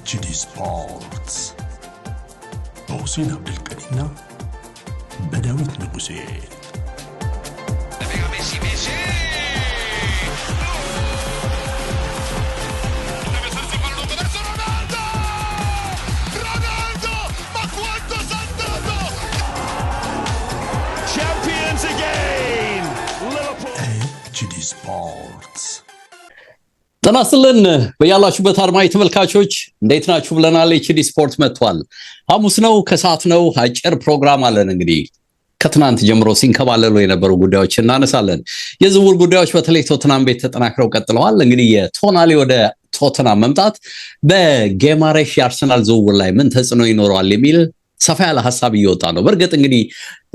HD Sports በሁሴን አብዱልቀዲና በዳዊት ንጉሴ Champions again! HD Sports ተናስልን በያላችሁበት አድማጭ ተመልካቾች እንዴት ናችሁ ብለናል። ኤችዲ ስፖርት መጥቷል። ሐሙስ ነው፣ ከሰዓት ነው። አጭር ፕሮግራም አለን። እንግዲህ ከትናንት ጀምሮ ሲንከባለሉ የነበሩ ጉዳዮች እናነሳለን። የዝውውር ጉዳዮች በተለይ ቶተናም ቤት ተጠናክረው ቀጥለዋል። እንግዲህ የቶናሊ ወደ ቶተናም መምጣት በጌማሬሽ የአርሰናል ዝውውር ላይ ምን ተጽዕኖ ይኖረዋል የሚል ሰፋ ያለ ሐሳብ እየወጣ ነው። በርግጥ እንግዲህ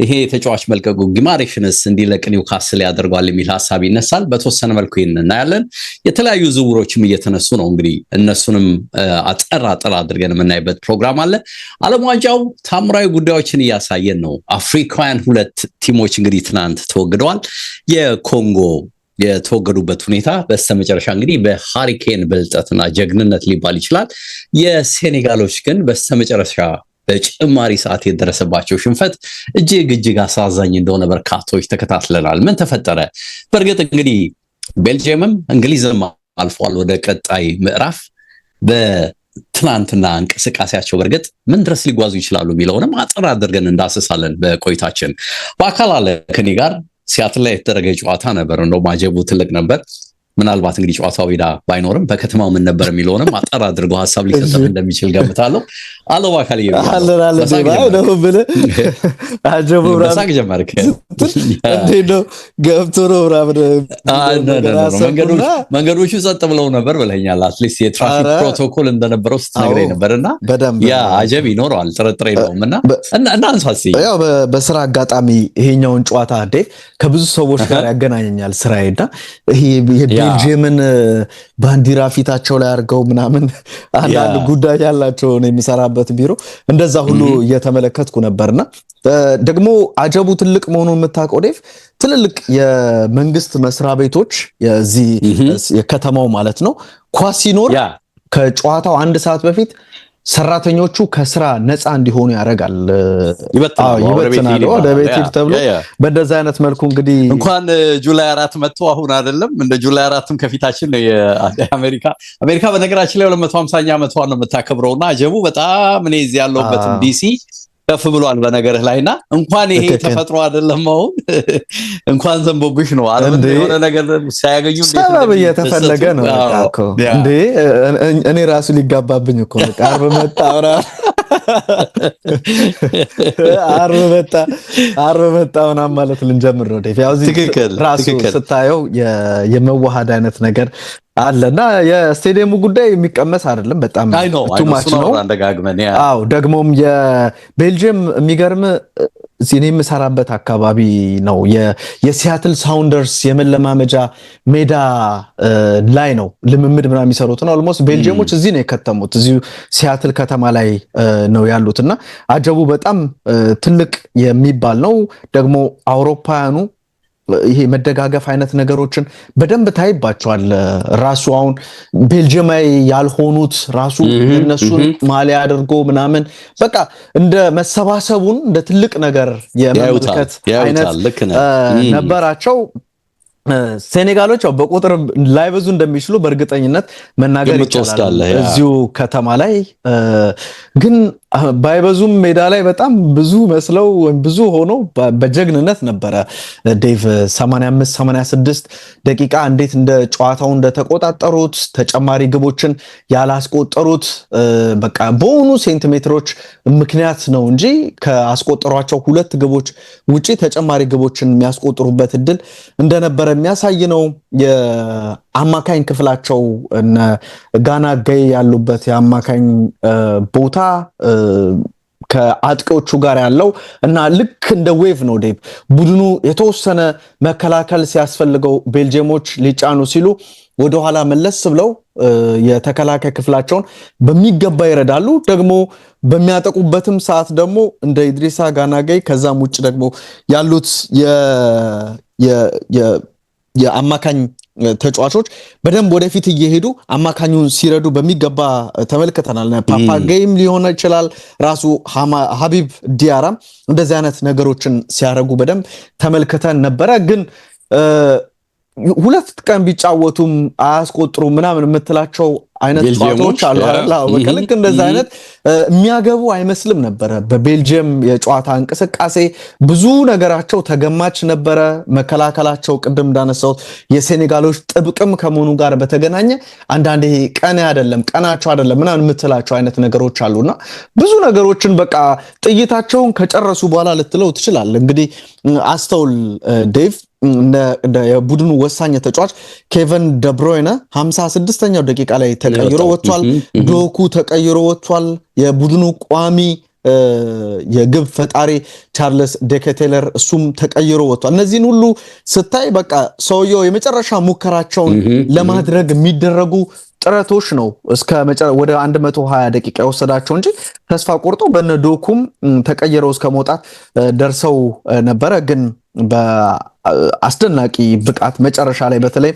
ይሄ ተጫዋች መልቀቁ ጊማሬሽንስ እንዲለቅ ኒውካስል ያደርጋል የሚል ሐሳብ ይነሳል። በተወሰነ መልኩ እናያለን። የተለያዩ ዝውውሮችም እየተነሱ ነው። እንግዲህ እነሱንም አጠር አድርገን የምናይበት ፕሮግራም አለ። ዓለም ዋንጫው ታምራዊ ጉዳዮችን እያሳየን ነው። አፍሪካውያን ሁለት ቲሞች እንግዲህ ትናንት ተወግደዋል። የኮንጎ የተወገዱበት ሁኔታ በስተመጨረሻ እንግዲህ በሃሪኬን ብልጠትና ጀግንነት ሊባል ይችላል። የሴኔጋሎች ግን በስተመጨረሻ በጭማሪ ሰዓት የደረሰባቸው ሽንፈት እጅግ አሳዛኝ እንደሆነ በርካቶች ተከታትለናል። ምን ተፈጠረ? በእርግጥ እንግዲህ ቤልጂየምም እንግሊዝም አልፏል ወደ ቀጣይ ምዕራፍ። በትናንትና እንቅስቃሴያቸው በእርግጥ ምን ድረስ ሊጓዙ ይችላሉ የሚለውንም አጠር አድርገን እንዳስሳለን በቆይታችን። በአካል አለ ከኔ ጋር ሲያትል ላይ የተደረገ ጨዋታ ነበር። እንደው ማጀቡ ትልቅ ነበር። ምናልባት እንግዲህ ጨዋታው ሜዳ ባይኖርም በከተማው ምን ነበር የሚለውንም አጠር አድርጎ ሐሳብ ሊሰጥ እንደሚችል ገምታለሁ። አለው አካል በሳቅ ጀመርክ እንዴ ነው ገብቶ ነው መንገዶቹ ጸጥ ብለው ነበር ብለኛል። አትሊስት የትራፊክ ፕሮቶኮል እንደነበረው ስትነግረኝ ነበርና ያ አጀብ ይኖረዋል ጥርጥር የለውም። እና እናንሳሲ ያው በስራ አጋጣሚ ይሄኛውን ጨዋታ ዴቭ ከብዙ ሰዎች ጋር ያገናኘኛል ስራዬና ይሄ ቤልጂየምን ባንዲራ ፊታቸው ላይ አድርገው ምናምን አንዳንድ ጉዳይ ያላቸው ነው የሚሰራበት ቢሮ እንደዛ ሁሉ እየተመለከትኩ ነበርና ደግሞ አጀቡ ትልቅ መሆኑን የምታውቀው ዴቭ ትልልቅ የመንግስት መስሪያ ቤቶች የዚህ የከተማው ማለት ነው ኳስ ሲኖር ከጨዋታው አንድ ሰዓት በፊት ሰራተኞቹ ከስራ ነፃ እንዲሆኑ ያደርጋል። ይበትናል ወደ ቤት ተብሎ በእንደዛ አይነት መልኩ እንግዲህ እንኳን ጁላይ 4 መጥቶ አሁን አይደለም እንደ ጁላይ 4ም ከፊታችን ነው የአሜሪካ በነገራችን ላይ 250ኛ ዓመቷን ነው የምታከብረውና አጀቡ በጣም እኔ እዚህ ያለውበት ዲሲ ከፍ ብሏል በነገርህ ላይና እንኳን ይሄ ተፈጥሮ አይደለም አሁን እንኳን ዘንቦብሽ ነው አለም የሆነ ነገር ሳያገኙ ሰበብ እየተፈለገ ነው እንዴ እኔ ራሱ ሊጋባብኝ እኮ ነው። አርብ መጣውና ማለት ልንጀምር ነው ዴቭ። ያው እዚህ ራሱ ስታየው የመዋሃድ አይነት ነገር አለና የስቴዲየሙ ጉዳይ የሚቀመስ አይደለም። በጣም ቱማች ነው። አዎ ደግሞም የቤልጂየም የሚገርም እኔ የምሰራበት አካባቢ ነው የሲያትል ሳውንደርስ የመለማመጃ ሜዳ ላይ ነው ልምምድ ምናምን የሚሰሩት ነው። ኦልሞስት ቤልጂየሞች እዚህ ነው የከተሙት፣ እዚሁ ሲያትል ከተማ ላይ ነው ያሉትና አጀቡ በጣም ትልቅ የሚባል ነው። ደግሞ አውሮፓውያኑ ይሄ መደጋገፍ አይነት ነገሮችን በደንብ ታይባቸዋል። ራሱ አሁን ቤልጂየማዊ ያልሆኑት ራሱ እነሱን ማሊያ አድርጎ ምናምን በቃ እንደ መሰባሰቡን እንደ ትልቅ ነገር የመመልከት አይነት ነበራቸው። ሴኔጋሎች በቁጥር ላይበዙ እንደሚችሉ በእርግጠኝነት መናገር ይቻላል እዚሁ ከተማ ላይ። ግን ባይበዙም ሜዳ ላይ በጣም ብዙ መስለው ብዙ ሆኖ በጀግንነት ነበረ ዴቭ 85-86 ደቂቃ እንዴት እንደ ጨዋታው እንደተቆጣጠሩት ተጨማሪ ግቦችን ያላስቆጠሩት በቃ በሆኑ ሴንቲሜትሮች ምክንያት ነው እንጂ ከአስቆጠሯቸው ሁለት ግቦች ውጪ ተጨማሪ ግቦችን የሚያስቆጥሩበት እድል እንደነበረ የሚያሳይ ነው። የአማካኝ ክፍላቸው እነ ጋና ገይ ያሉበት የአማካኝ ቦታ ከአጥቂዎቹ ጋር ያለው እና ልክ እንደ ዌቭ ነው ዴቭ። ቡድኑ የተወሰነ መከላከል ሲያስፈልገው ቤልጂየሞች ሊጫኑ ሲሉ ወደኋላ መለስ ብለው የተከላካይ ክፍላቸውን በሚገባ ይረዳሉ። ደግሞ በሚያጠቁበትም ሰዓት ደግሞ እንደ ኢድሪሳ ጋናገይ ከዛም ውጭ ደግሞ ያሉት የአማካኝ ተጫዋቾች በደንብ ወደፊት እየሄዱ አማካኙን ሲረዱ በሚገባ ተመልክተናል። ፓፓጌም ሊሆን ይችላል ራሱ ሀቢብ ዲያራም እንደዚህ አይነት ነገሮችን ሲያረጉ በደንብ ተመልክተን ነበረ። ግን ሁለት ቀን ቢጫወቱም አያስቆጥሩ ምናምን የምትላቸው አይነት ጨዋታዎች አሉ አይደል? በከልክ እንደዛ አይነት የሚያገቡ አይመስልም ነበረ። በቤልጂየም የጨዋታ እንቅስቃሴ ብዙ ነገራቸው ተገማች ነበረ። መከላከላቸው ቅድም እንዳነሳሁት የሴኔጋሎች ጥብቅም ከመሆኑ ጋር በተገናኘ አንዳንዴ ቀናቸው አይደለም ምናምን የምትላቸው አይነት ነገሮች አሉና ብዙ ነገሮችን በቃ ጥይታቸውን ከጨረሱ በኋላ ልትለው ትችላለህ። እንግዲህ አስተውል ዴቭ የቡድኑ ወሳኝ ተጫዋች ኬቨን ደብሮይነ 56ኛው ደቂቃ ላይ ተቀይሮ ወጥቷል። ዶኩ ተቀይሮ ወጥቷል። የቡድኑ ቋሚ የግብ ፈጣሪ ቻርልስ ዴኬቴለር እሱም ተቀይሮ ወጥቷል። እነዚህን ሁሉ ስታይ በቃ ሰውየው የመጨረሻ ሙከራቸውን ለማድረግ የሚደረጉ ጥረቶች ነው ወደ 120 ደቂቃ የወሰዳቸው እንጂ ተስፋ ቆርጦ በነዶኩም ተቀይረው እስከ መውጣት ደርሰው ነበረ። ግን በአስደናቂ ብቃት መጨረሻ ላይ በተለይ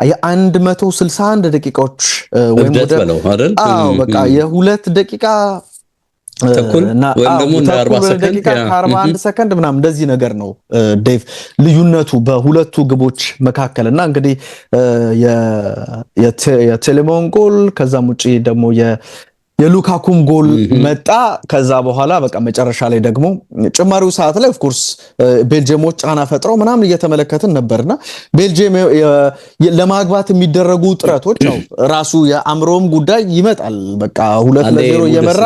የ161 ደቂቃዎች ወይም በቃ የ2 ደቂቃ ተኩል ወይም ደግሞ 41 ሰከንድ ምናምን እንደዚህ ነገር ነው ዴቭ ልዩነቱ በሁለቱ ግቦች መካከልና እንግዲህ የቴሌሞን ጎል ከዛም ውጪ ደግሞ የሉካኩም ጎል መጣ። ከዛ በኋላ በቃ መጨረሻ ላይ ደግሞ ጭማሪው ሰዓት ላይ ኦፍ ኮርስ ቤልጂየሞች ጫና ፈጥረው ምናምን እየተመለከትን ነበርና ቤልጂየም ለማግባት የሚደረጉ ጥረቶች ነው ራሱ የአምሮም ጉዳይ ይመጣል። በቃ 2-0 እየመራ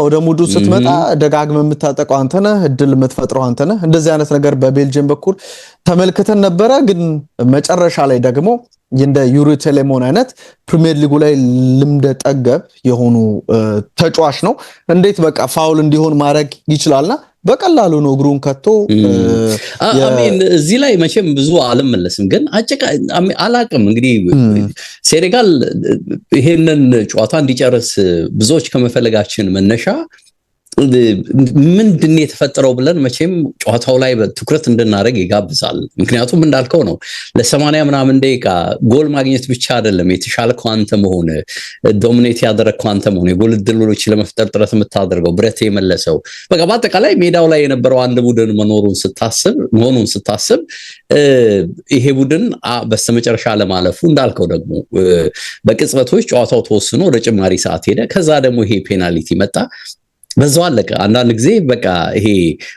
ወደ ሙዱ ስትመጣ ደጋግመ የምታጠቀው አንተ ነህ፣ እድል የምትፈጥረው አንተ ነህ። እንደዚህ አይነት ነገር በቤልጂየም በኩል ተመልክተን ነበረ። ግን መጨረሻ ላይ ደግሞ እንደ ዩሪ ቴሌሞን አይነት ፕሪሚየር ሊጉ ላይ ልምደ ጠገብ የሆኑ ተጫዋች ነው። እንዴት በቃ ፋውል እንዲሆን ማድረግ ይችላልና በቀላሉ ነው እግሩን ከቶ እዚህ ላይ መቼም ብዙ አልመለስም። ግን አላቅም እንግዲህ ሴኔጋል ይሄንን ጨዋታ እንዲጨርስ ብዙዎች ከመፈለጋችን መነሻ ምንድን የተፈጠረው ብለን መቼም ጨዋታው ላይ ትኩረት እንድናደርግ ይጋብዛል። ምክንያቱም እንዳልከው ነው ለ80 ምናምን ደቂቃ ጎል ማግኘት ብቻ አይደለም የተሻለ ኳንተ መሆን ዶሚኔት ያደረግ ኳንተ መሆን የጎል ዕድሎች ለመፍጠር ጥረት የምታደርገው ብረት የመለሰው በቃ በአጠቃላይ ሜዳው ላይ የነበረው አንድ ቡድን መሆኑን ስታስብ ይሄ ቡድን በስተመጨረሻ ለማለፉ እንዳልከው ደግሞ በቅጽበቶች ጨዋታው ተወስኖ ወደ ጭማሪ ሰዓት ሄደ። ከዛ ደግሞ ይሄ ፔናልቲ መጣ። በዛው አለቀ። አንዳንድ ጊዜ በቃ ይሄ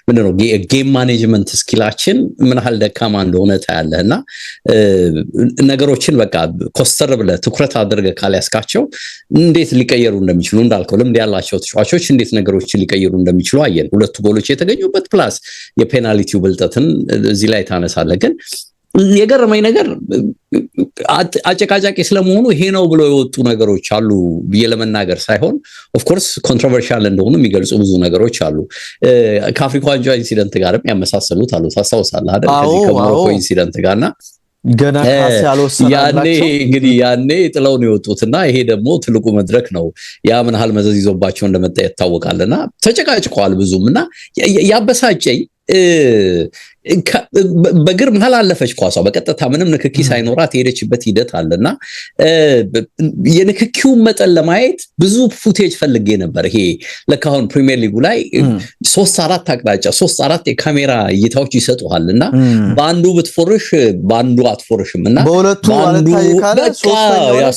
ምንድነው ጌም ማኔጅመንት ስኪላችን ምን ያህል ደካማ እንደሆነ ታያለህና ነገሮችን በቃ ኮስተር ብለህ ትኩረት አድርገህ ካልያስካቸው እንዴት ሊቀየሩ እንደሚችሉ እንዳልከው ልምድ ያላቸው ተጫዋቾች እንዴት ነገሮችን ሊቀየሩ እንደሚችሉ አየን። ሁለቱ ጎሎች የተገኙበት ፕላስ የፔናልቲው ብልጠትን እዚህ ላይ ታነሳለህ። ግን የገረመኝ ነገር አጨቃጫቂ ስለመሆኑ ይሄ ነው ብሎ የወጡ ነገሮች አሉ ብዬ ለመናገር ሳይሆን ኦፍ ኮርስ ኮንትሮቨርሻል እንደሆኑ የሚገልጹ ብዙ ነገሮች አሉ። ከአፍሪካ ዋንጫ ኢንሲደንት ጋርም ያመሳሰሉት አሉ። ታስታውሳለህ አይደል? ከዚህ ከሞሮኮ ኢንሲደንት ጋርና ገና ካስ ያልወሰናላቸው ያኔ ጥለውን የወጡትና ይሄ ደግሞ ትልቁ መድረክ ነው። ያ ምን ያህል መዘዝ ይዞባቸው እንደመጣ ይታወቃልና ተጨቃጭቀዋል ብዙምና ያበሳጨኝ በግር መሃል አለፈች ኳሷ በቀጥታ ምንም ንክኪ ሳይኖራት የሄደችበት ሂደት አለና የንክኪው መጠን ለማየት ብዙ ፉቴጅ ፈልጌ ነበር። ይሄ ለካሁን ፕሪሚየር ሊጉ ላይ 3-4 አቅጣጫ 3-4 የካሜራ እይታዎች ይሰጡሃልና በአንዱ ብትፎርሽ በአንዱ አትፎርሽምና በሁለቱ አለታይ ካለ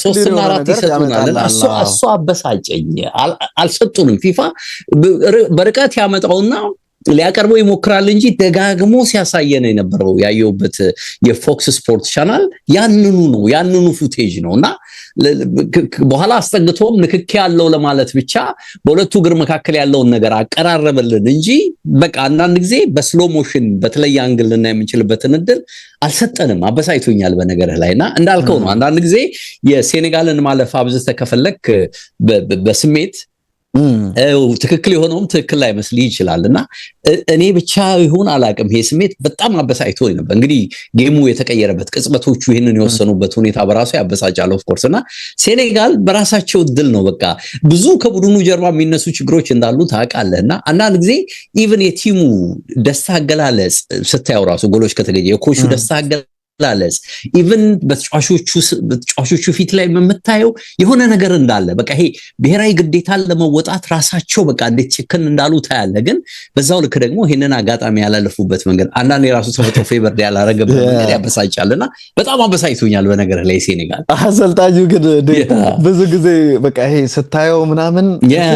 3 እና 4 ይሰጡናል። እሱ አበሳጨኝ። አልሰጡንም። ፊፋ በርቀት ያመጣውና ሊያቀርበው ይሞክራል እንጂ ደጋግሞ ሲያሳየን የነበረው ያየውበት የፎክስ ስፖርት ቻናል ያንኑ ፉቴጅ ነውና በኋላ አስጠግቶም ንክኪ ያለው ለማለት ብቻ በሁለቱ እግር መካከል ያለውን ነገር አቀራረበልን እንጂ በቃ አንዳንድ ጊዜ በስሎ ሞሽን በተለየ አንግል እና የምንችልበትን እድል አልሰጠንም። አበሳይቶኛል በነገርህ ላይና እንዳልከው ነው። አንዳንድ ጊዜ የሴኔጋልን ማለፍ አብዝተህ ከፈለክ በስሜት ትክክል የሆነውም ትክክል ላይ መስል ይችላልና እኔ ብቻ ይሁን አላቅም ይሄ ስሜት በጣም አበሳይቶኝ ነበር። እንግዲህ ጌሙ የተቀየረበት ቅጽበቶቹ ይሄንን የወሰኑበት ሁኔታ በራሱ ያበሳጫል ኦፍ ኮርስ እና ሴኔጋል በራሳቸው ድል ነው። በቃ ብዙ ከቡድኑ ጀርባ የሚነሱ ችግሮች እንዳሉ ታውቃለህና አንዳንድ ጊዜ ኢቭን የቲሙ ደስታ አገላለጽ ስታየው ራሱ ጎሎች ከተገኘ የኮቹ ደስታ አገላለጽ ኢቭን በተጫዋቾቹ ፊት ላይ የምታየው የሆነ ነገር እንዳለ በቃ ይሄ ብሔራዊ ግዴታን ለመወጣት ራሳቸው በቃ እንዴት ችክን እንዳሉ ታያለ። ግን በዛው ልክ ደግሞ ይሄንን አጋጣሚ ያላለፉበት መንገድ አንዳንድ የራሱ ተፈጥሮ ፌቨር ያላረገበት መንገድ ያበሳጫልና በጣም አበሳጭቶኛል። በነገር ላይ ሴኔጋል አሰልጣኙ ግን ብዙ ጊዜ በቃ ይሄ ስታየው ምናምን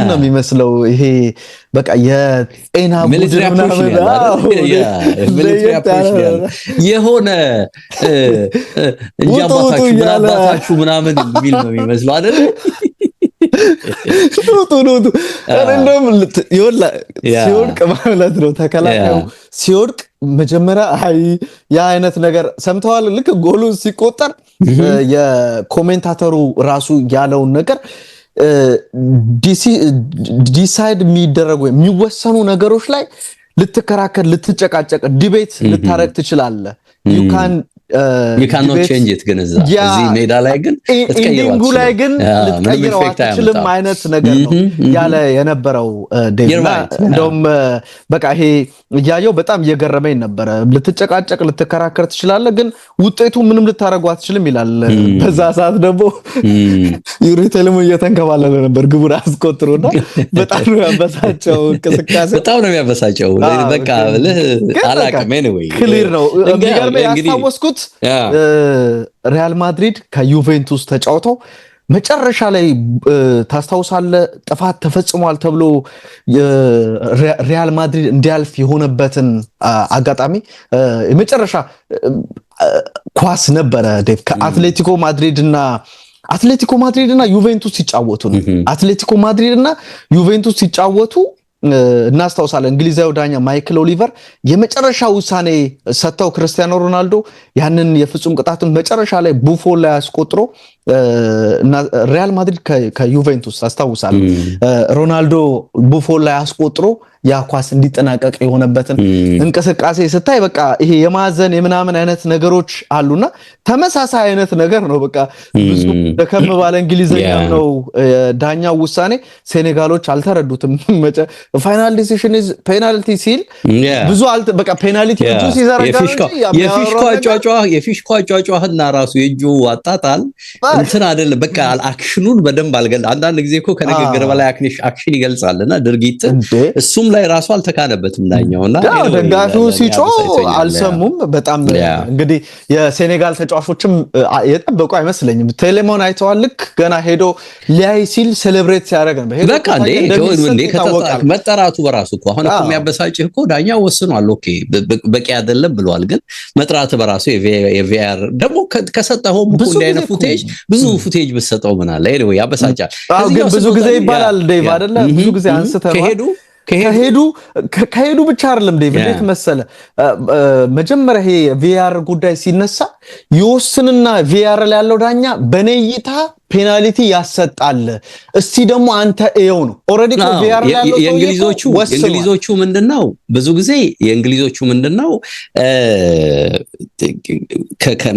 ነው የሚመስለው ይሄ በቃ የጤና ቡድን ምናምን የሆነ እንጃባታችሁ ምናምን የሚል ነው የሚመስለው አይደል? ኖቱ እንደውም ሲወድቅ ማለት ነው ተከላካዩ ሲወድቅ መጀመሪያ ያ አይነት ነገር ሰምተዋል። ልክ ጎሉ ሲቆጠር የኮሜንታተሩ ራሱ ያለውን ነገር ዲሳይድ የሚደረጉ የሚወሰኑ ነገሮች ላይ ልትከራከር ልትጨቃጨቅ ዲቤት ልታረግ ትችላለህ። you cannot change it ግን እዚህ ሜዳ ላይ ግን ኢንዲንጉ ላይ ግን ልትቀይረው አትችልም አይነት ነገር ነው ያለ የነበረው ዴቪድ። እንደውም በቃ ይሄ እያየው በጣም እየገረመኝ ነበረ። ልትጨቃጨቅ ልትከራከር ትችላለህ ግን ውጤቱ ምንም ልታረጉ አትችልም ይላል። በዛ ሰዓት ደግሞ ዩሪቴልም እየተንከባለለ ነበር ግቡን አስቆጥሮና በጣም ነው ያበሳጨው። እንቅስቃሴ በጣም ነው ያበሳጨው። በቃ አላቀም anyway ክሊር ነው። ያስታወስኩት ሪያል ማድሪድ ከዩቬንቱስ ተጫውተው መጨረሻ ላይ ታስታውሳለህ ጥፋት ተፈጽሟል ተብሎ ሪያል ማድሪድ እንዲያልፍ የሆነበትን አጋጣሚ የመጨረሻ ኳስ ነበረ ዴቭ ከአትሌቲኮ ማድሪድ እና ዩቬንቱስ ሲጫወቱ ነው። አትሌቲኮ ማድሪድ እና ዩቬንቱስ ሲጫወቱ እናስታውሳለን። እንግሊዛዊ ዳኛ ማይክል ኦሊቨር የመጨረሻ ውሳኔ ሰጥተው ክርስቲያኖ ሮናልዶ ያንን የፍጹም ቅጣቱን መጨረሻ ላይ ቡፎን ላይ አስቆጥሮ ሪያል ማድሪድ ከዩቬንቱስ አስታውሳለሁ ሮናልዶ ቡፎን ላይ አስቆጥሮ ያ ኳስ እንዲጠናቀቅ የሆነበትን እንቅስቃሴ ስታይ በቃ ይሄ የማዘን የምናምን አይነት ነገሮች አሉና ተመሳሳይ አይነት ነገር ነው። በቃ ብዙ ደከም ባለ እንግሊዘኛ ነው ዳኛው ውሳኔ ሴኔጋሎች አልተረዱትም። ፋይናል ዲሲዥን ኢዝ ፔናልቲ ሲል ብዙ በቃ ፔናልቲ እጁ ሲዘረጋ የፊሽኳ ጫጫህና ራሱ የእጁ አጣጣል እንትን አይደለም። በቃ አክሽኑን በደንብ አልገለጸ። አንዳንድ ጊዜ እኮ ከንግግር በላይ አክሽን ይገልጻልና ድርጊት እሱም ላይ ራሱ አልተካነበትም ዳኛውና ደጋፊው ሲጮህ አልሰሙም። በጣም እንግዲህ የሴኔጋል ተጫዋቾችም የጠበቁ አይመስለኝም። ቴሌሞን አይተዋል። ልክ ገና ሄዶ ሊያይ ሲል ሴሌብሬት ሲያደርግ ነው በቃ እንዴ መጠራቱ በራሱ እኮ አሁን እኮ የሚያበሳጭህ እኮ ዳኛው ወስኗል። ኦኬ በቂ አይደለም ብሏል። ግን መጥራት በራሱ የቪአር ደግሞ ከሰጠኸው እኮ እንዳይነ ፉቴጅ ብዙ ፉቴጅ በሰጠው ምን አለ anyway ያበሳጫል። ግን ብዙ ጊዜ ይባላል ዴቭ አይደለ? ብዙ ጊዜ አንስተው ከሄዱ ብቻ አይደለም ዴቭ። እንዴት መሰለ መጀመሪያ ይሄ ቪአር ጉዳይ ሲነሳ ይወስንና ቪአር ላይ ያለው ዳኛ በነይታ ፔናልቲ ያሰጣል። እስቲ ደግሞ አንተ እየው ነው ኦሬዲ ቪአር ላይ ያለው የእንግሊዞቹ ምንድነው ብዙ ጊዜ የእንግሊዞቹ ምንድነው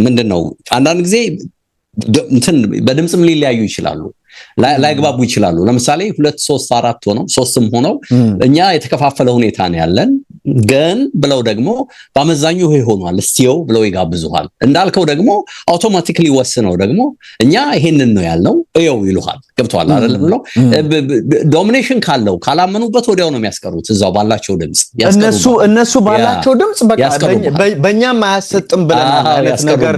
ምንድነው አንዳንድ ጊዜ እንትን በድምጽም ሊለያዩ ይችላሉ፣ ላይግባቡ ይችላሉ። ለምሳሌ 2 3 4 ሆነው 3ም ሆነው እኛ የተከፋፈለ ሁኔታ ነው ያለን ግን ብለው ደግሞ በአመዛኙ ይሄ ሆኗል እስቲው ብለው ይጋብዙሃል። እንዳልከው ደግሞ አውቶማቲካሊ ወስነው ደግሞ እኛ ይሄንን ነው ያልነው እየው ይሉሃል። ገብቷል አይደል? ብለው ዶሚኔሽን ካለው ካላመኑበት ወዲያው ነው የሚያስቀሩት እዛው ባላቸው ድምጽ እነሱ ባላቸው ድምጽ በቃ በእኛም አያሰጥም ብለናል አይነት ነገር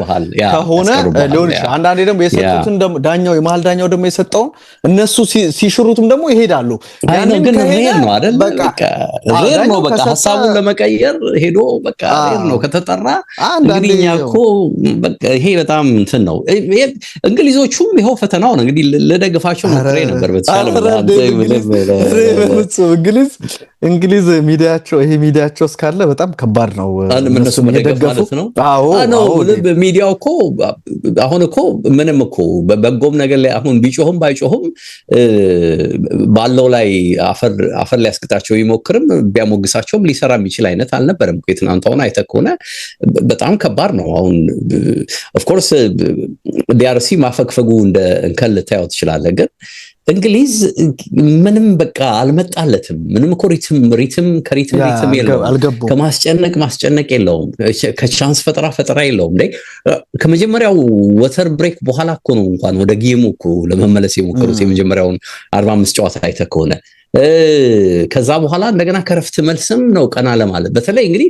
ከሆነ ሊሆን ይችላል። አንዳንዴ ደግሞ የሰጡትን ዳኛው የመሃል ዳኛው ደግሞ የሰጠውን እነሱ ሲሽሩትም ደግሞ ይሄዳሉ። ያንን ግን ሬር ነው አይደል? በቃ ሬር ነው በቃ ሐሳቡን ለመቀየር ሄዶ በቃ ሬር ነው ከተጠራ። እንግዲህ እኛ እኮ በቃ ይሄ በጣም እንትን ነው። እንግሊዞቹም ይሄው ፈተናው ነው እንግዲህ ለደግፋቸው ሞክሬ ነበር በተቻለ እንግሊዝ ሚዲያቸው ይሄ ሚዲያቸው እስካለ በጣም ከባድ ነው እነሱ መደገፍ ማለት ነው። አዎ ሚዲያው እኮ አሁን እኮ ምንም እኮ በጎም ነገር ላይ አሁን ቢጮህም ባይጮህም ባለው ላይ አፈር ሊያስቀጣቸው ይሞክርም ቢያሞግሳቸውም ሊሰራ የሚችል አይነት አልነበረም። የትናንታውን አይተህ ከሆነ በጣም ከባድ ነው። አሁን ኦፍ ኮርስ ዲአርሲ ማፈግፈጉ እንደ እንከን ልታየው ትችላለህ። ግን እንግሊዝ ምንም በቃ አልመጣለትም። ምንም እኮ ሪትም የለውም። ከማስጨነቅ የለውም። ከቻንስ ፈጠራ የለውም። ከመጀመሪያው ወተር ብሬክ በኋላ እኮ ነው እንኳን ወደ ጌሙ እኮ ለመመለስ የሞከሩት የመጀመሪያውን 45 ጨዋታ አይተህ ከሆነ ከዛ በኋላ እንደገና ከረፍት መልስም ነው ቀና ለማለት። በተለይ እንግዲህ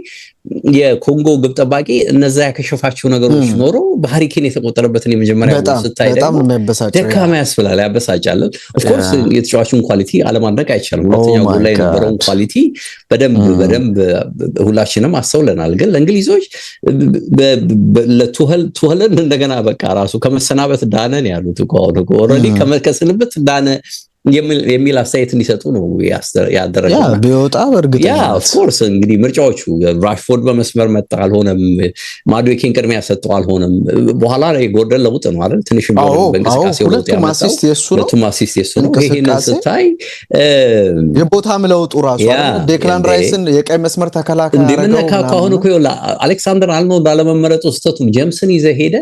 የኮንጎ ግብ ጠባቂ እነዛ ያከሸፋቸው ነገሮች ኖሮ በሃሪኬን የተቆጠረበትን የመጀመሪያ ስታይ ደግሞ ደካማ ያስብላል፣ ያበሳጫል። ኦፍ ኮርስ የተጫዋቹን ኳሊቲ አለማድነቅ አይቻልም። ሁለተኛው ጎል ላይ የነበረውን ኳሊቲ በደንብ ሁላችንም አስተውለናል። ግን ለእንግሊዞች ለቱኸልን እንደገና በቃ ራሱ ከመሰናበት ዳነን ያሉት እኮ ኦልሬዲ ከስንብት ዳነ የሚል አስተያየት እንዲሰጡ ነው ያደረገው። ቢወጣ በርግጥ ኦፍ ኮርስ እንግዲህ ምርጫዎቹ ራሽፎርድ በመስመር መጣ አልሆነም፣ ማዱዌኬን ቅድሚያ ሰጠው አልሆነም። በኋላ ላይ ጎርደን ለውጥ ነው አይደል? ትንሽም በእንቅስቃሴ ለውጥ ያመጣው ሁለቱም አሲስት የሱ ነው። ይሄን ስታይ የቦታም ለውጡ ራሱ ዴክላን ራይስን የቀይ መስመር ተከላካይ አደረገው። እንደምንነካካ አሁን እኮ አሌክሳንደር አርኖልድ አለመመረጡ ስህተቱን ጀምስን ይዘህ ሄደ።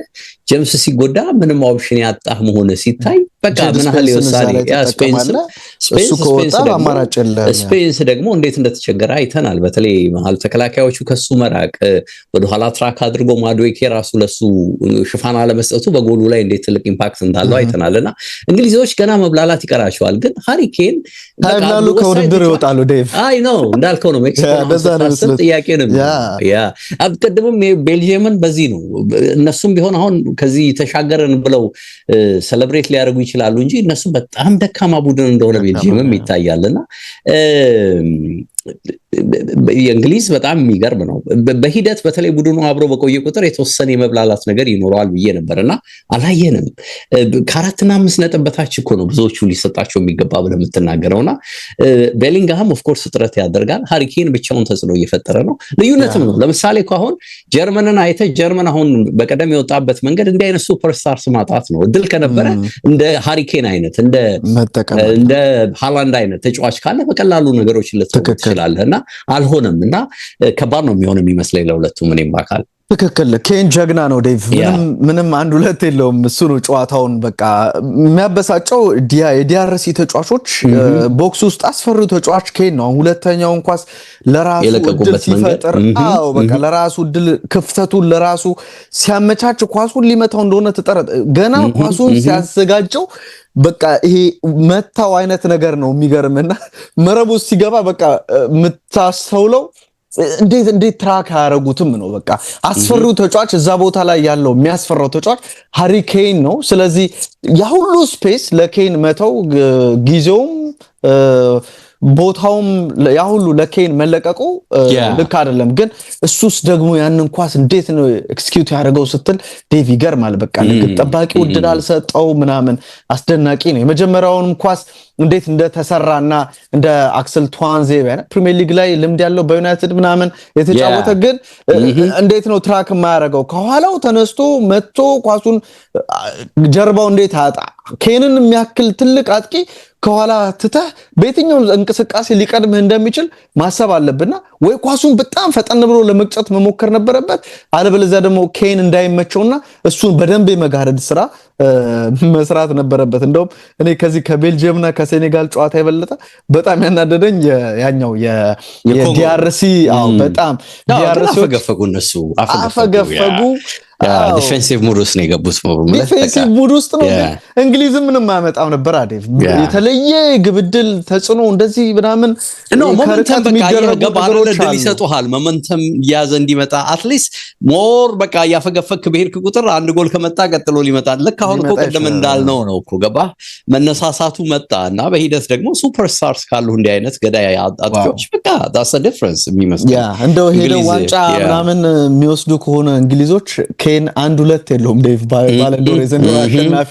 ጀምስ ሲጎዳ ምንም ኦፕሽን ያጣህ መሆነ ሲታይ በቃ ምን ያህል ይወሳል። ስፔንስ ደግሞ እንዴት እንደተቸገረ አይተናል። በተለይ መሀል ተከላካዮቹ ከሱ መራቅ ወደ ኋላ ትራክ አድርጎ ማዱዌኬ ራሱ ለሱ ሽፋን አለመስጠቱ በጎሉ ላይ እንዴት ትልቅ ኢምፓክት እንዳለው አይተናልና እንግሊዞች ገና መብላላት ይቀራቸዋል። ግን ሃሪኬን ታይብላሉ ከውድድር ይወጣሉ። ዴቭ አይ ነው እንዳልከው ነው። ሜክሲኮ ጥያቄ ነው። አብቀድምም ቤልጂየምን በዚህ ነው እነሱም ቢሆን አሁን ከዚህ ተሻገረን ብለው ሴሌብሬት ሊያደርጉ ይችላሉ እንጂ እነሱ በጣም ደካማ ቡድን እንደሆነ ቤልጂየምም ይታያልና የእንግሊዝ በጣም የሚገርም ነው። በሂደት በተለይ ቡድኑ አብሮ በቆየ ቁጥር የተወሰነ የመብላላት ነገር ይኖረዋል ብዬ ነበርና አላየንም። ከ4 እና 5 ነጥብ በታች እኮ ነው ብዙዎቹ ሊሰጣቸው የሚገባ ብለህ የምትናገረውና ቤሊንግሃም ኦፍ ኮርስ ጥረት ያደርጋል። ሃሪኬን ብቻውን ተጽዕኖ እየፈጠረ ነው። ልዩነትም ነው። ለምሳሌ እኮ አሁን ጀርመንን አይተህ ጀርመን አሁን በቀደም የወጣበት መንገድ እንዲህ አይነት ሱፐርስታርስ ማጣት ነው። እድል ከነበረ እንደ ሃሪኬን አይነት እንደ ሃላንድ አይነት ተጫዋች ካለ በቀላሉ ነገሮችን ልትወጥ ይችላልና አልሆነም እና ከባድ ነው የሚሆን የሚመስለኝ ለሁለቱም። እኔም ባካል ትክክል። ኬን ጀግና ነው ዴቭ፣ ምንም አንድ ሁለት የለውም። እሱ ነው ጨዋታውን በቃ የሚያበሳጨው። የዲአርሲ ተጫዋቾች ቦክስ ውስጥ አስፈሪው ተጫዋች ኬን ነው። ሁለተኛውን ኳስ ለራሱ እድል ሲፈጥር በቃ ለራሱ እድል ክፍተቱን ለራሱ ሲያመቻች ኳሱን ሊመታው እንደሆነ ገና ኳሱን ሲያዘጋጀው በቃ ይሄ መታው አይነት ነገር ነው የሚገርምና መረቡ ሲገባ በቃ የምታስተውለው እንዴት ትራክ ያደረጉትም ነው። በቃ አስፈሪው ተጫዋች እዛ ቦታ ላይ ያለው የሚያስፈራው ተጫዋች ሃሪኬን ነው። ስለዚህ ያ ሁሉ ስፔስ ለኬን መተው ጊዜውም ቦታውም ያ ሁሉ ለኬን መለቀቁ ልክ አይደለም። ግን እሱስ ደግሞ ያንን ኳስ እንዴት ነው ኤክስኪዩት ያደርገው ስትል ዴቭ ይገርማል። በቃ ለግብ ጠባቂው እድል አልሰጠው ምናምን አስደናቂ ነው። የመጀመሪያውንም ኳስ እንዴት እንደተሰራና እንደ አክሰል ቷንዜ ፕሪሚየር ሊግ ላይ ልምድ ያለው በዩናይትድ ምናምን የተጫወተ ግን እንዴት ነው ትራክ የማያደርገው? ከኋላው ተነስቶ መጥቶ ኳሱን ጀርባው እንዴት አጣ? ኬንን የሚያክል ትልቅ አጥቂ ከኋላ ትተህ በየትኛው እንቅስቃሴ ሊቀድምህ እንደሚችል ማሰብ አለብና ወይ ኳሱን በጣም ፈጠን ብሎ ለመቅጨት መሞከር ነበረበት፣ አለበለዚያ ደግሞ ኬን እንዳይመቸውና እሱን በደንብ የመጋረድ ስራ መስራት ነበረበት። እንደውም እኔ ከዚህ ከቤልጂየምና ከሴኔጋል ጨዋታ የበለጠ በጣም ያናደደኝ ያኛው የዲአርሲ በጣም ዲአርሲ አፈገፈጉ፣ እነሱ አፈገፈጉ። ዲፌንሲቭ ሙድ ውስጥ ነው የገቡት። ዲፌንሲቭ ሙድ ውስጥ ነው። እንግሊዝም ምንም ማመጣው ነበር አይደል? የተለየ ግብድል ተጽዕኖ እንደዚህ ምናምን ነው። ሞመንተም በቃ የገባረለ ድል ይሰጡሃል። ሞመንተም ያዘ እንዲመጣ አትሊስት ሞር በቃ ያፈገፈክ በሄድክ ቁጥር አንድ ጎል ከመጣ ቀጥሎ ሊመጣ ልክ አሁን እኮ ቀደም እንዳልነው ነው እኮ ገባ መነሳሳቱ መጣና በሂደት ደግሞ ሱፐርስታርስ ካሉ እንዲህ አይነት ገዳይ አጥቂዎች በቃ that's a difference የሚመስል እንደው ሄደው ዋንጫ ምናምን የሚወስዱ ከሆነ እንግሊዞች ኬን 1-2 የለውም ዴቭ ባለንዶር የዘንድሮ አሸናፊ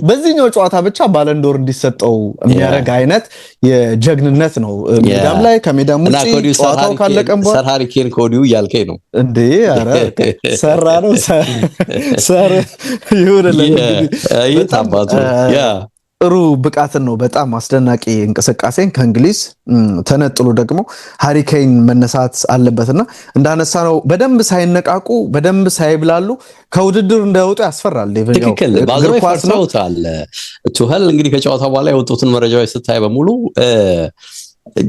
በዚህኛው ጨዋታ ብቻ ባለንዶር እንዲሰጠው የሚያደርግ አይነት የጀግንነት ነው። ሜዳም ላይ ከሜዳም ውጪ ጨዋታው ካለቀም በኋላ ሰር ሃሪኬን ኮዲው ያልከኝ ነው እንዴ? ኧረ ሰራ ነው ሰር ይሁንልህ። ይታባቱ ጥሩ ብቃትን ነው በጣም አስደናቂ እንቅስቃሴን ከእንግሊዝ ተነጥሎ ደግሞ ሃሪ ኬን መነሳት አለበትና እንዳነሳ ነው በደንብ ሳይነቃቁ በደንብ ሳይብላሉ ከውድድር እንዳይወጡ ያስፈራል። ትክክል ባዛው ፈርተውታል። ቱኸል እንግዲህ ከጨዋታ በኋላ የወጡትን መረጃዎች ስታይ በሙሉ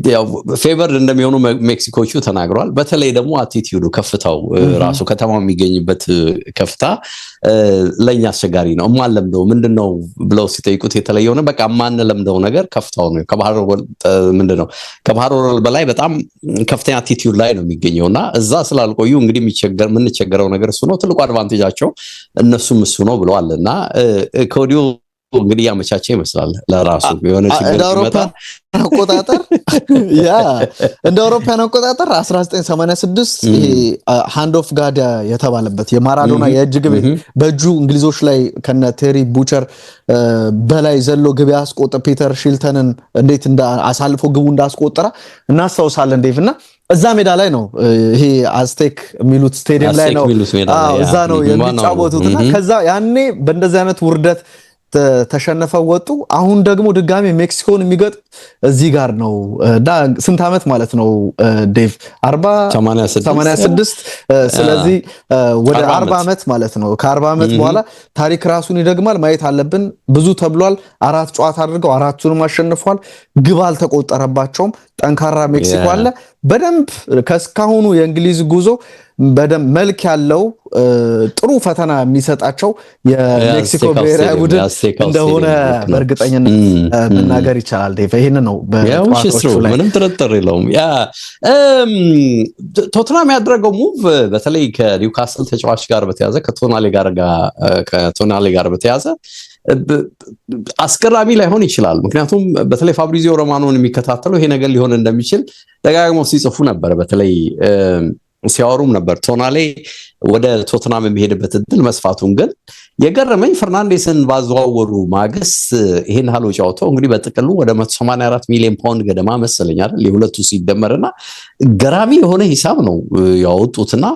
ያው ፌቨር እንደሚሆኑ ሜክሲኮቹ ተናግሯል። በተለይ ደግሞ አቲቲዩዱ ከፍታው ራሱ ከተማው የሚገኝበት ከፍታ ለኛ አስቸጋሪ ነው። ማለምደው ምንድነው ብለው ሲጠይቁት የተለየው ነው በቃ ማንለምደው ነገር ከፍታው ነው። ከባህር ወለል በላይ በጣም ከፍተኛ አቲቲዩድ ላይ ነው የሚገኘውና እዛ ስላልቆዩ እንግዲህ የምንቸገረው ነገር እሱ ነው። ትልቁ አድቫንቴጃቸው እነሱም እሱ ነው ብለዋልና ከወዲሁ እንግዲህ ያመቻቸ ይመስላል ለራሱ የሆነ ችግር ሲመጣ አቆጣጠር እንደ አውሮፓውያን አቆጣጠር 1986 ይሄ ሃንድ ኦፍ ጋድ የተባለበት የማራዶና የእጅ ግብ በእጁ እንግሊዞች ላይ ከነ ቴሪ ቡቸር በላይ ዘሎ ግብ ያስቆጠረ ፒተር ሺልተንን እንዴት አሳልፎ ግቡ እንዳስቆጠረ እናስታውሳለን ዴቭና እዛ ሜዳ ላይ ነው ይሄ አዝቴክ ሚሉት ስቴዲየም ላይ ነው እዛ ነው የሚጫወቱትና ከዛ ያኔ በእንደዚህ አይነት ውርደት ተሸነፈው ወጡ። አሁን ደግሞ ድጋሚ ሜክሲኮን የሚገጥ እዚህ ጋር ነው እና ስንት አመት ማለት ነው ዴቭ 86 ስለዚህ ወደ 40 አመት ማለት ነው። ከ40 አመት በኋላ ታሪክ ራሱን ይደግማል። ማየት አለብን። ብዙ ተብሏል። 4 ጨዋታ አድርገው 4ቱንም አሸንፈዋል። ግብ አልተቆጠረባቸውም። ጠንካራ ሜክሲኮ አለ። በደንብ ከስካሁኑ የእንግሊዝ ጉዞ በደም መልክ ያለው ጥሩ ፈተና የሚሰጣቸው የሜክሲኮ ብሔራዊ ቡድን እንደሆነ በእርግጠኝነት መናገር ይቻላል። ይሄን ነው በቋንቋዎቹ ላይ ምንም ጥርጥር የለውም። ቶተንሃም ያደረገው ሙቭ በተለይ ከኒውካስል ተጫዋች ጋር በተያዘ ከቶናሊ ጋር በተያዘ አስገራሚ ላይሆን ይችላል። ምክንያቱም በተለይ ፋብሪዚዮ ሮማኖን የሚከታተለው ይሄ ነገር ሊሆን እንደሚችል ደጋግመው ሲጽፉ ነበር። በተለይ ሲያወሩም ነበር ቶናሌ ወደ ቶተንሃም የሚሄድበት እድል መስፋቱን። ግን የገረመኝ ፈርናንዴስን ባዘዋወሩ ማግስት ይሄን ሀሎ ጫውተው እንግዲህ በጥቅሉ ወደ 184 ሚሊዮን ፓውንድ ገደማ መሰለኝ አይደል የሁለቱ ሲደመርና ገራሚ የሆነ ሂሳብ ነው ያወጡትና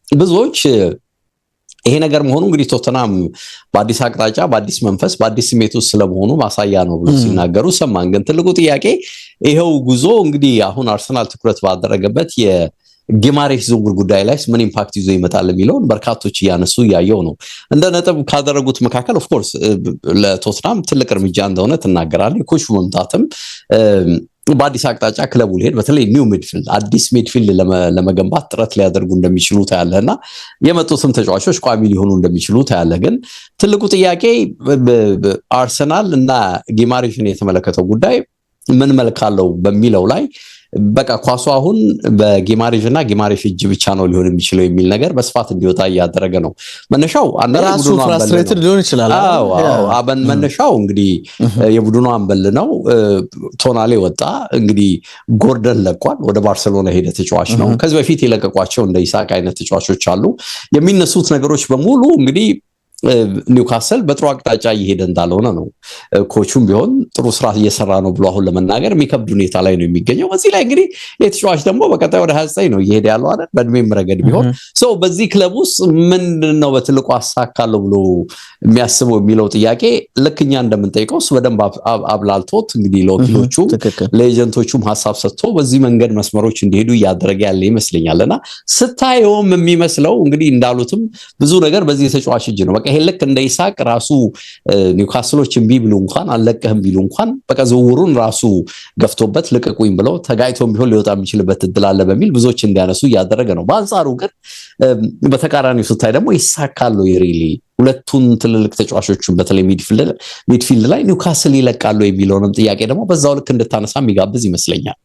ብዙዎች ይሄ ነገር መሆኑ እንግዲህ ቶተንሃም በአዲስ አቅጣጫ በአዲስ መንፈስ በአዲስ ስሜት ውስጥ ስለመሆኑ ማሳያ ነው ብሎ ሲናገሩ ሰማን። ግን ትልቁ ጥያቄ ይሄው ጉዞ እንግዲህ አሁን አርሰናል ትኩረት ባደረገበት የጊማሬሽ ዝውውር ጉዳይ ላይ ምን ኢምፓክት ይዞ ይመጣል የሚለውን በርካቶች እያነሱ ያየው ነው። እንደ ነጥብ ካደረጉት መካከል ኦፍ ኮርስ ለቶተንሃም ትልቅ እርምጃ እንደሆነ ተናገራለች። ኮቹ መምጣትም በአዲስ አቅጣጫ ክለቡ ሊሄድ በተለይ ኒው ሚድፊልድ አዲስ ሚድፊልድ ለመገንባት ጥረት ሊያደርጉ እንደሚችሉ ታያለህና የመጡትም ተጫዋቾች ቋሚ ሊሆኑ እንደሚችሉ ታያለህ። ግን ትልቁ ጥያቄ አርሰናል እና ጊማሬሽን የተመለከተው ጉዳይ ምን መልክ አለው በሚለው ላይ በቃ ኳሱ አሁን በጊማሬሽና ጊማሬሽ እጅ ብቻ ነው ሊሆን የሚችለው የሚል ነገር በስፋት እንዲወጣ ያደረገ ነው። መነሻው ራሱ ፍራስትሬትድ ሊሆን ይችላል። መነሻው እንግዲህ የቡድኑ አንበል ነው። ቶናሌ ወጣ፣ እንግዲህ ጎርደን ለቋል፣ ወደ ባርሴሎና ሄደ ተጫዋች ነው። ከዚህ በፊት የለቀቋቸው እንደ ኢሳቅ አይነት ተጫዋቾች አሉ። የሚነሱት ነገሮች በሙሉ እንግዲህ ኒውካስል በጥሩ አቅጣጫ እየሄደ እንዳልሆነ ነው። ኮቹም ቢሆን ጥሩ ስራ እየሰራ ነው ብሎ አሁን ለመናገር የሚከብድ ሁኔታ ላይ ነው የሚገኘው። በዚህ ላይ እንግዲህ የተጫዋች ደግሞ በቀጣይ ወደ 29 ነው እየሄደ ያለው አይደል በእድሜም ረገድ ቢሆን ሰው በዚህ ክለብ ውስጥ ምንድነው በትልቁ አሳካለው ብሎ የሚያስበው የሚለው ጥያቄ ልክኛ እንደምንጠይቀው በደንብ አብላልቶት እንግዲህ ለወኪሎቹ ለኤጀንቶቹም ሐሳብ ሰጥቶ በዚህ መንገድ መስመሮች እንዲሄዱ እያደረገ ያለ ይመስለኛልና ስታየውም የሚመስለው እንግዲህ እንዳሉትም ብዙ ነገር በዚህ ተጫዋች እጅ ነው። ይሄ ልክ እንደ ኢሳቅ ራሱ ኒውካስሎች እምቢ ቢሉ እንኳን አለቀህም ቢሉ እንኳን በቃ ዝውውሩን ራሱ ገፍቶበት ልቀቁኝ ብለው ተጋይቶም ቢሆን ሊወጣ የሚችልበት እድል አለ በሚል ብዙዎች እንዲያነሱ እያደረገ ነው። በአንጻሩ ግን በተቃራኒው ስታይ ደግሞ ይሳካሉ የሪሊ ሁለቱን ትልልቅ ተጫዋቾችን በተለይ ሚድፊልድ ላይ ኒውካስል ይለቃሉ የሚለውንም ጥያቄ ደግሞ በዛው ልክ እንድታነሳ የሚጋብዝ ይመስለኛል።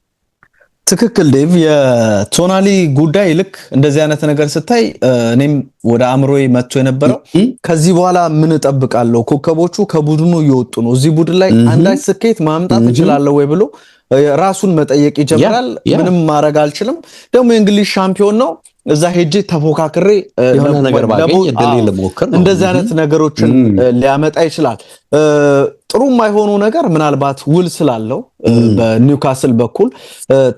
ትክክል ዴቭ። የቶናሊ ጉዳይ ልክ እንደዚህ አይነት ነገር ስታይ እኔም ወደ አእምሮዬ መጥቶ የነበረው ከዚህ በኋላ ምን እጠብቃለሁ? ኮከቦቹ ከቡድኑ እየወጡ ነው። እዚህ ቡድን ላይ አንዳች ስኬት ማምጣት እችላለሁ ወይ ብሎ ራሱን መጠየቅ ይጀምራል። ምንም ማድረግ አልችልም፣ ደግሞ የእንግሊዝ ሻምፒዮን ነው፣ እዛ ሄጄ ተፎካክሬ የሆነ ነገር ባገኝ እድል ልሞክር ነው። እንደዚህ አይነት ነገሮችን ሊያመጣ ይችላል። ጥሩ የማይሆኑ ነገር ምናልባት ውል ስላለው በኒውካስል በኩል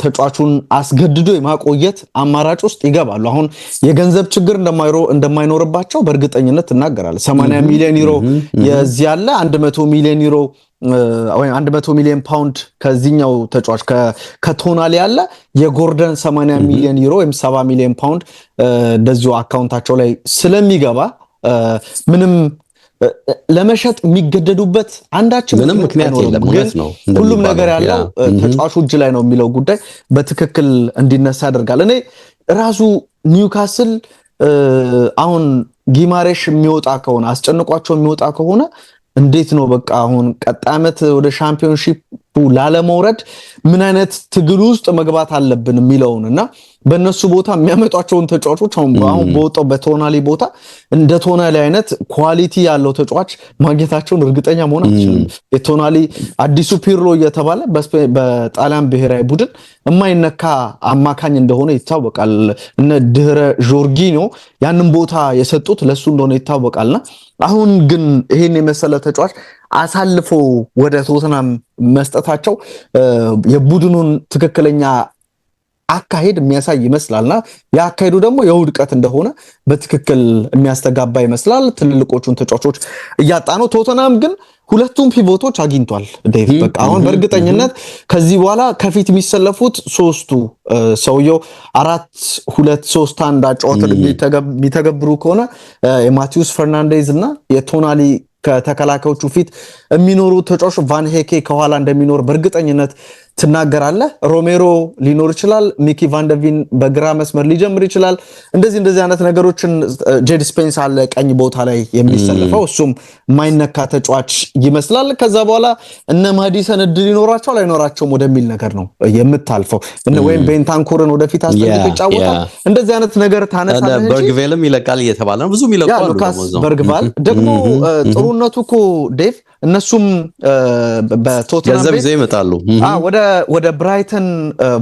ተጫዋቹን አስገድዶ የማቆየት አማራጭ ውስጥ ይገባሉ። አሁን የገንዘብ ችግር እንደማይኖርባቸው በእርግጠኝነት እናገራለሁ። 80 ሚሊዮን ዩሮ የዚህ ያለ 100 ሚሊዮን ዩሮ ወይ 100 ሚሊዮን ፓውንድ ከዚህኛው ተጫዋች ከቶናሊ ያለ የጎርደን 80 ሚሊዮን ዩሮ ወይም 70 ሚሊዮን ፓውንድ እንደዚሁ አካውንታቸው ላይ ስለሚገባ ምንም ለመሸጥ የሚገደዱበት አንዳችም ምንም ምክንያት የለም ማለት ነው። ሁሉም ነገር ያለው ተጫዋቹ እጅ ላይ ነው የሚለው ጉዳይ በትክክል እንዲነሳ ያደርጋል። እኔ ራሱ ኒውካስል አሁን ጊማሬሽ የሚወጣ ከሆነ አስጨንቋቸው የሚወጣ ከሆነ እንዴት ነው በቃ አሁን ቀጣይ ዓመት ወደ ሻምፒዮንሺፕ ላለመውረድ ምን አይነት ትግል ውስጥ መግባት አለብን የሚለውንና በእነሱ ቦታ የሚያመጧቸውን ተጫዋቾች አሁን በወጣው በቶናሊ ቦታ እንደ ቶናሊ አይነት ኳሊቲ ያለው ተጫዋች ማግኘታቸውን እርግጠኛ መሆን አልችልም። የቶናሊ አዲሱ ፒርሎ እየተባለ በጣሊያን ብሔራዊ ቡድን የማይነካ አማካኝ እንደሆነ ይታወቃል። እነ ድህረ ጆርጊኖ ያንን ቦታ የሰጡት ለሱ እንደሆነ ይታወቃልና አሁን ግን ይሄን የመሰለ ተጫዋች አሳልፎ ወደ ቶተናም መስጠታቸው የቡድኑን ትክክለኛ አካሄድ የሚያሳይ ይመስላልና ያካሄዱ ደግሞ የውድቀት እንደሆነ በትክክል የሚያስተጋባ ይመስላል። ትልልቆቹን ተጫዋቾች እያጣ ነው። ቶተናም ግን ሁለቱም ፒቮቶች አግኝቷል። ዴቭ በቃ አሁን በእርግጠኝነት ከዚህ በኋላ ከፊት የሚሰለፉት ሶስቱ ሰውየው 4-2-3-1 አጫወት የሚተገብሩ ከሆነ የማቲዩስ ፈርናንዴዝ እና የቶናሊ ከተከላካዮቹ ፊት የሚኖሩ ተጫዋቾች ቫን ሄኬ ከኋላ እንደሚኖር በእርግጠኝነት ትናገራለህ። ሮሜሮ ሊኖር ይችላል። ሚኪ ቫንደርቪን በግራ መስመር ሊጀምር ይችላል። እንደዚህ አይነት ነገሮችን ጄድ ስፔንስ አለ ቀኝ ቦታ ላይ የሚሰለፈው እሱም ማይነካ ተጫዋች ይመስላል። ከዛ በኋላ እነ ማዲሰን እድል ይኖራቸዋል አይኖራቸውም ወደሚል ነገር ነው የምታልፈው። ወይም ቤንታንኩርን ወደፊት አስጠልቆ ይጫወታል። እንደዚህ አይነት ነገር ታነሳለህ እንጂ በርግቬልም ይለቃል እየተባለ ነው። ብዙም ይለቃሉ። ሉካስ በርግቫል ደግሞ ጥሩነቱ እኮ ዴቭ እነሱም በቶተናም ቤት ይመጣሉ። ወደ ብራይተን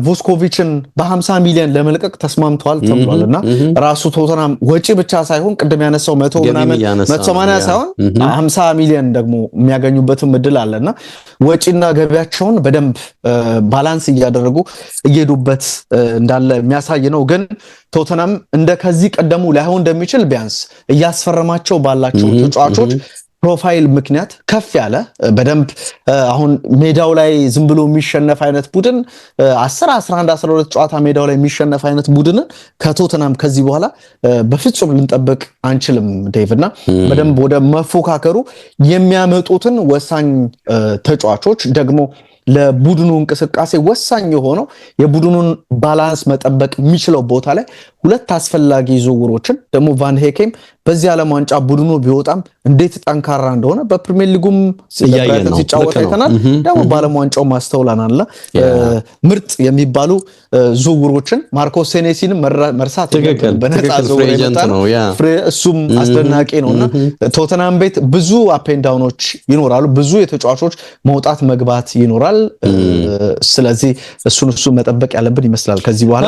ቮስኮቪችን በ50 ሚሊዮን ለመልቀቅ ተስማምተዋል ተብሏልና ራሱ ቶተናም ወጪ ብቻ ሳይሆን ቅድም ያነሳው 180 ሳይሆን 50 ሚሊዮን ደግሞ የሚያገኙበትም እድል አለና ወጪና ገቢያቸውን በደንብ ባላንስ እያደረጉ እየሄዱበት እንዳለ የሚያሳይ ነው። ግን ቶተናም እንደ ከዚህ ቀደሙ ላይሆን እንደሚችል ቢያንስ እያስፈረማቸው ባላቸው ተጫዋቾች ፕሮፋይል ምክንያት ከፍ ያለ በደንብ አሁን ሜዳው ላይ ዝም ብሎ የሚሸነፍ አይነት ቡድን 10 11 12 ጨዋታ ሜዳው ላይ የሚሸነፍ አይነት ቡድንን ከቶተናም ከዚህ በኋላ በፍጹም ልንጠብቅ አንችልም ዴቭና በደንብ ወደ መፎካከሩ የሚያመጡትን ወሳኝ ተጫዋቾች ደግሞ ለቡድኑ እንቅስቃሴ ወሳኝ የሆነው የቡድኑን ባላንስ መጠበቅ የሚችለው ቦታ ላይ ሁለት አስፈላጊ ዝውውሮችን ደግሞ ቫን ሄኬም በዚህ ዓለም ዋንጫ ቡድኑ ቢወጣም እንዴት ጠንካራ እንደሆነ በፕሪሚየር ሊጉም ሲጫወት አይተናል። ደግሞ በዓለም ዋንጫው ማስተውለናል። ምርጥ የሚባሉ ዝውውሮችን ማርኮስ ሴኔሲንም መርሳት በነፃ ዝውውር ይመጣል። እሱም አስደናቂ ነውና ቶተናም ቤት ብዙ አፕ ኤንድ ዳውኖች ይኖራሉ። ብዙ የተጫዋቾች መውጣት መግባት ይኖራል። ስለዚህ እሱን መጠበቅ ያለብን ይመስላል ከዚህ በኋላ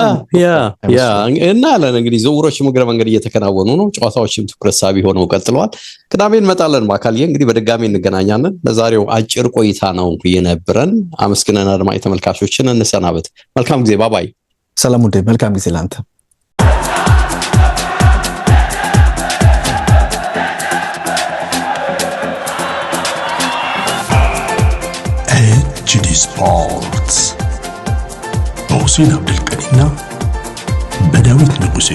እና አለን እንግዲህ ዝውውሮች ምግረ መንገድ እየተከናወኑ ነው። ጨዋታዎችም ትኩረት ሳቢ ሆነው ቀጥለዋል። ቅዳሜ እንመጣለን በአካል እንግዲህ በድጋሚ እንገናኛለን። ለዛሬው አጭር ቆይታ ነው የነበረን። አመስግነን አድማጭ ተመልካቾችን እንሰናበት። መልካም ጊዜ። ባባይ። ሰላም ወደ መልካም ጊዜ ላንተ። ኤችዲ ስፖርትስ በሁሴን አብዱልቀኒና በዳዊት ንጉሴ